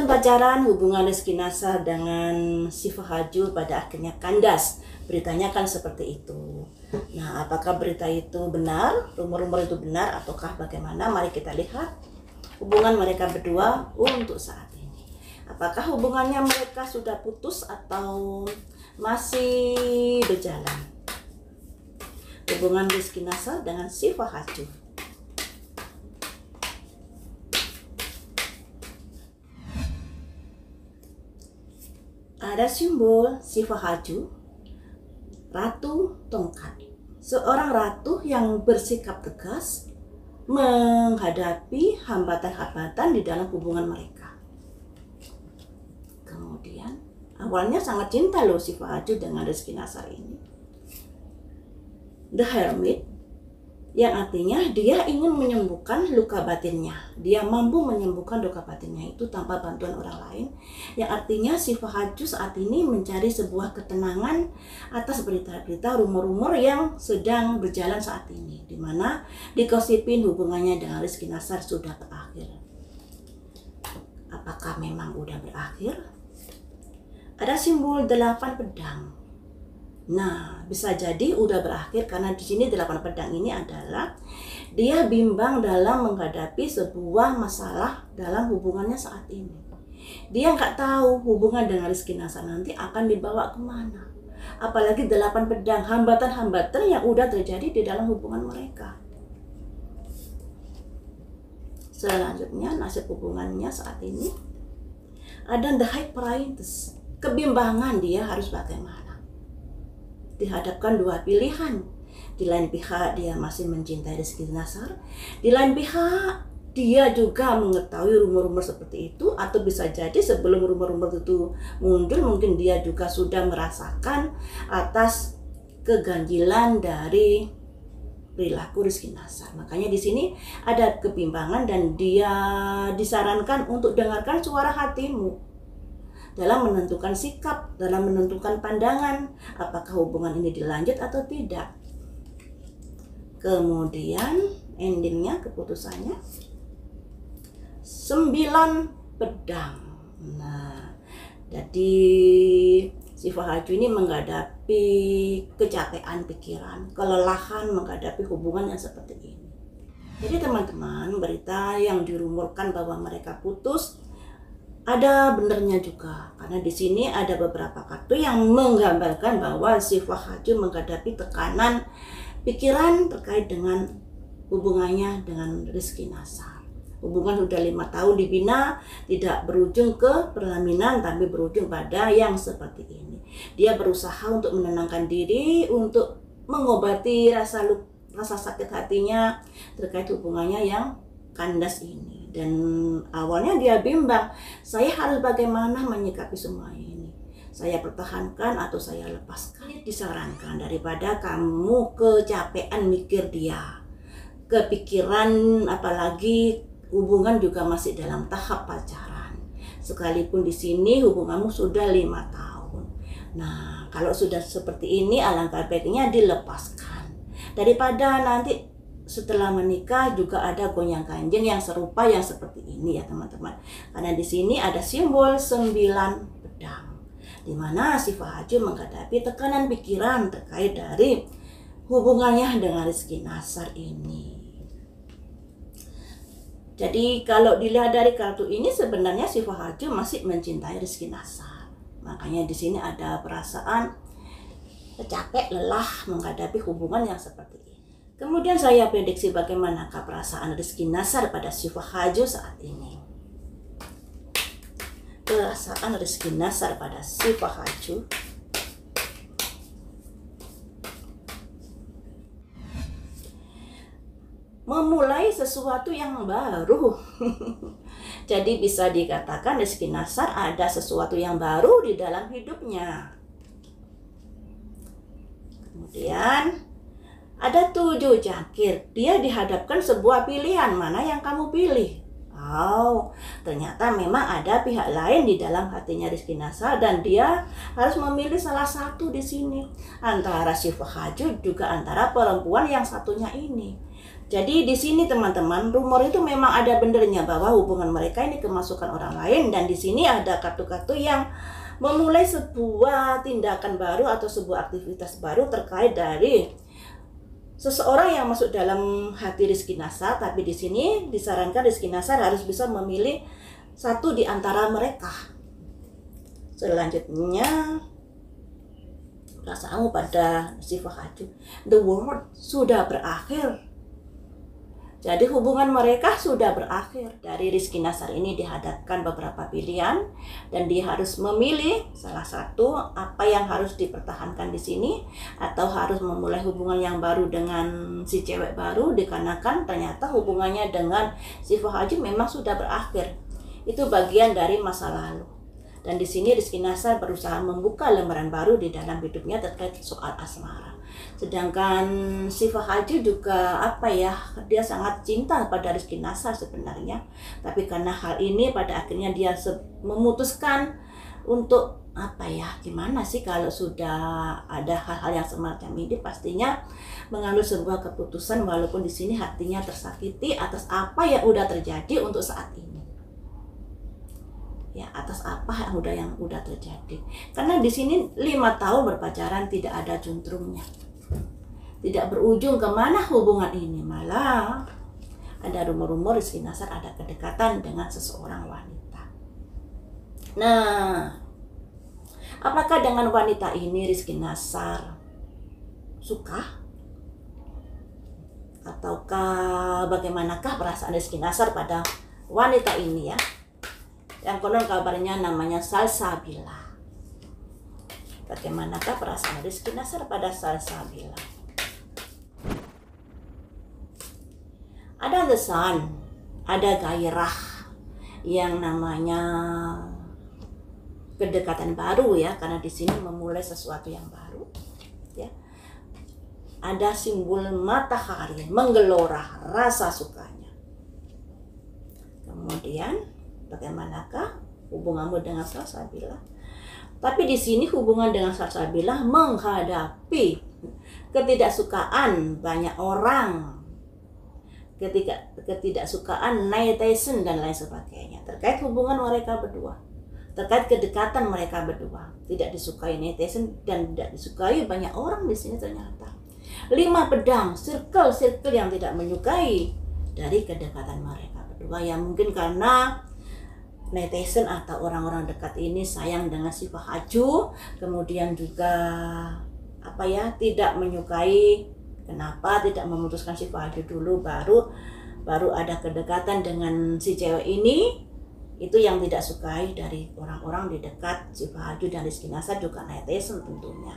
tahun pacaran, hubungan Rizky Nasar dengan Syifa Hajul pada akhirnya kandas. Beritanya kan seperti itu. Nah, apakah berita itu benar? Rumor-rumor itu benar ataukah bagaimana? Mari kita lihat hubungan mereka berdua untuk saat ini. Apakah hubungannya mereka sudah putus atau masih berjalan? Hubungan Rizky Nasar dengan Syifa Hajul. Ada simbol Syifa Hajul, Ratu Tongkat. Seorang ratu yang bersikap tegas menghadapi hambatan-hambatan di dalam hubungan mereka. Kemudian, awalnya sangat cinta loh Syifa Hajul dengan Rizky Nasar ini. The Hermit, yang artinya dia ingin menyembuhkan luka batinnya. Dia mampu menyembuhkan luka batinnya itu tanpa bantuan orang lain. Yang artinya Syifa Hajul saat ini mencari sebuah ketenangan atas berita-berita rumor-rumor yang sedang berjalan saat ini. Di mana digosipin hubungannya dengan Rizky Nasar sudah berakhir. Apakah memang udah berakhir? Ada simbol 8 pedang. Nah, bisa jadi udah berakhir karena di sini 8 pedang ini adalah dia bimbang dalam menghadapi sebuah masalah dalam hubungannya saat ini. Dia nggak tahu hubungan dengan Rizky Nasar nanti akan dibawa kemana. Apalagi 8 pedang, hambatan-hambatan yang udah terjadi di dalam hubungan mereka. Selanjutnya, nasib hubungannya saat ini ada The High Priestess. Kebimbangan dia harus bagaimana. Dihadapkan dua pilihan. Di lain pihak dia masih mencintai Rizky Nasar, di lain pihak dia juga mengetahui rumor-rumor seperti itu, atau bisa jadi sebelum rumor-rumor itu muncul mungkin dia juga sudah merasakan atas keganjilan dari perilaku Rizky Nasar. Makanya di sini ada kebimbangan dan dia disarankan untuk dengarkan suara hatimu dalam menentukan sikap, dalam menentukan pandangan, apakah hubungan ini dilanjut atau tidak. Kemudian endingnya, keputusannya 9 pedang. Nah, jadi Syifa Hajul ini menghadapi kecapean pikiran, kelelahan menghadapi hubungan yang seperti ini. Jadi teman-teman, berita yang dirumorkan bahwa mereka putus ada benernya juga, karena di sini ada beberapa kartu yang menggambarkan bahwa Syifa Hajul menghadapi tekanan pikiran terkait dengan hubungannya dengan Rizky Nasar. Hubungan sudah 5 tahun dibina, tidak berujung ke perlaminan, tapi berujung pada yang seperti ini. Dia berusaha untuk menenangkan diri, untuk mengobati rasa sakit hatinya terkait hubungannya yang kandas ini. Dan awalnya dia bimbang, saya harus bagaimana menyikapi semua ini. Saya pertahankan atau saya lepaskan. Disarankan daripada kamu kecapean mikir dia, kepikiran, apalagi hubungan juga masih dalam tahap pacaran. Sekalipun di sini hubunganmu sudah 5 tahun. Nah, kalau sudah seperti ini alangkah baiknya dilepaskan. Daripada nanti setelah menikah juga ada gonjang-ganjing yang serupa yang seperti ini ya teman-teman. Karena di sini ada simbol 9 pedang, di mana Syifa Hajul menghadapi tekanan pikiran terkait dari hubungannya dengan Rizky Nasar ini. Jadi kalau dilihat dari kartu ini sebenarnya Syifa Hajul masih mencintai Rizky Nasar. Makanya di sini ada perasaan capek, lelah menghadapi hubungan yang seperti ini. Kemudian saya prediksi bagaimanakah perasaan Rizky Nasar pada Syifa Hajul saat ini. Perasaan Rizky Nasar pada Syifa Hajul. Memulai sesuatu yang baru. Jadi bisa dikatakan Rizky Nasar ada sesuatu yang baru di dalam hidupnya. Kemudian ada 7 jangkir. Dia dihadapkan sebuah pilihan, mana yang kamu pilih? Oh, ternyata memang ada pihak lain di dalam hatinya Rizky Nasar dan dia harus memilih salah satu di sini. Antara Syifa Hajul juga antara perempuan yang satunya ini. Jadi di sini teman-teman, rumor itu memang ada benernya bahwa hubungan mereka ini kemasukan orang lain, dan di sini ada kartu-kartu yang memulai sebuah tindakan baru atau sebuah aktivitas baru terkait dari seseorang yang masuk dalam hati Rizky Nasar. Tapi di sini disarankan Rizky Nasar harus bisa memilih satu di antara mereka. Selanjutnya, perasaanmu pada si Fahaju. The world sudah berakhir. Jadi hubungan mereka sudah berakhir. Dari Rizky Nasar ini dihadapkan beberapa pilihan dan dia harus memilih salah satu, apa yang harus dipertahankan di sini atau harus memulai hubungan yang baru dengan si cewek baru, dikarenakan ternyata hubungannya dengan si Fahaju memang sudah berakhir. Itu bagian dari masa lalu. Dan di sini Rizky Nasar berusaha membuka lembaran baru di dalam hidupnya terkait soal asmara. Sedangkan si Fahaju juga dia sangat cinta pada Rizky Nasar sebenarnya. Tapi karena hal ini pada akhirnya dia memutuskan untuk gimana sih kalau sudah ada hal-hal yang semacam ini, pastinya mengambil sebuah keputusan walaupun di sini hatinya tersakiti atas apa yang udah terjadi untuk saat ini. Ya, atas apa yang udah terjadi. Karena di sini 5 tahun berpacaran tidak ada juntrungnya. Tidak berujung kemana hubungan ini, malah ada rumor-rumor Rizky Nasar ada kedekatan dengan seseorang wanita. Nah, apakah dengan wanita ini Rizky Nasar suka? Ataukah bagaimanakah perasaan Rizky Nasar pada wanita ini ya? Yang konon kabarnya namanya Salsabila. Bagaimanakah perasaan Rizky Nasar pada Salsabila? Ada lesan, ada gairah yang namanya kedekatan baru ya, karena di sini memulai sesuatu yang baru ya. Ada simbol matahari menggelora rasa sukanya. Kemudian bagaimanakah hubunganmu dengan Salsabila? Tapi di sini hubungan dengan Salsabila menghadapi ketidaksukaan banyak orang, ketidaksukaan netizen dan lain sebagainya terkait hubungan mereka berdua, terkait kedekatan mereka berdua. Tidak disukai netizen dan tidak disukai banyak orang di sini ternyata. 5 pedang, circle yang tidak menyukai dari kedekatan mereka berdua, yang mungkin karena netizen atau orang-orang dekat ini sayang dengan si Fahaju, kemudian juga tidak menyukai. Kenapa tidak memutuskan si Fahaju dulu baru ada kedekatan dengan si cewek ini? Itu yang tidak sukai dari orang-orang di dekat si Fahaju dan Rizky Nasar, juga netizen tentunya.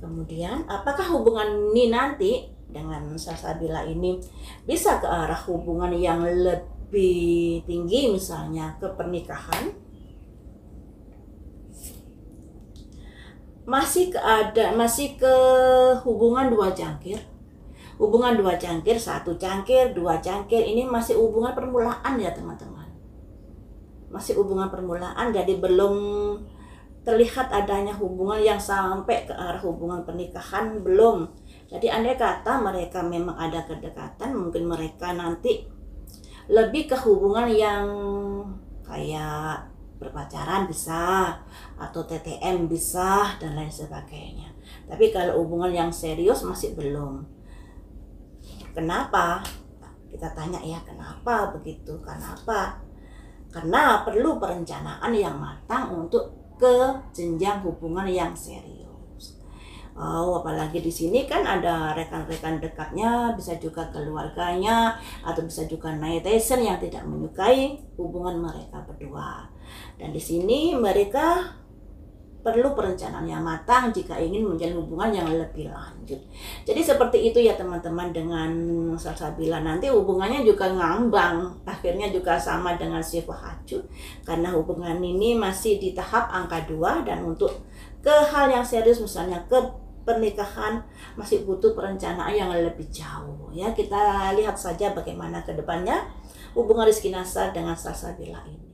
Kemudian apakah hubungan ini nanti dengan Salsabila ini bisa ke arah hubungan yang lebih tinggi, misalnya ke pernikahan? Masih ke hubungan 2 cangkir. Hubungan 2 cangkir, 1 cangkir, 2 cangkir, ini masih hubungan permulaan ya teman-teman. Masih hubungan permulaan, jadi belum terlihat adanya hubungan yang sampai ke arah hubungan pernikahan, belum. Jadi andai kata mereka memang ada kedekatan, mungkin mereka nanti lebih ke hubungan yang kayak berpacaran bisa, atau TTM bisa, dan lain sebagainya. Tapi kalau hubungan yang serius masih belum. Kenapa? Kita tanya ya, kenapa begitu? Kenapa? Karena perlu perencanaan yang matang untuk ke jenjang hubungan yang serius. Apalagi di sini kan ada rekan-rekan dekatnya, bisa juga keluarganya, atau bisa juga netizen yang tidak menyukai hubungan mereka berdua. Dan di sini mereka perlu perencanaan yang matang jika ingin menjalin hubungan yang lebih lanjut. Jadi seperti itu ya teman-teman dengan Salsabila. Nanti hubungannya juga ngambang, akhirnya juga sama dengan si Fahaju, karena hubungan ini masih di tahap angka 2, dan untuk ke hal yang serius misalnya ke pernikahan masih butuh perencanaan yang lebih jauh ya. Kita lihat saja bagaimana ke depannya hubungan Rizky Nasar dengan Salsabila ini.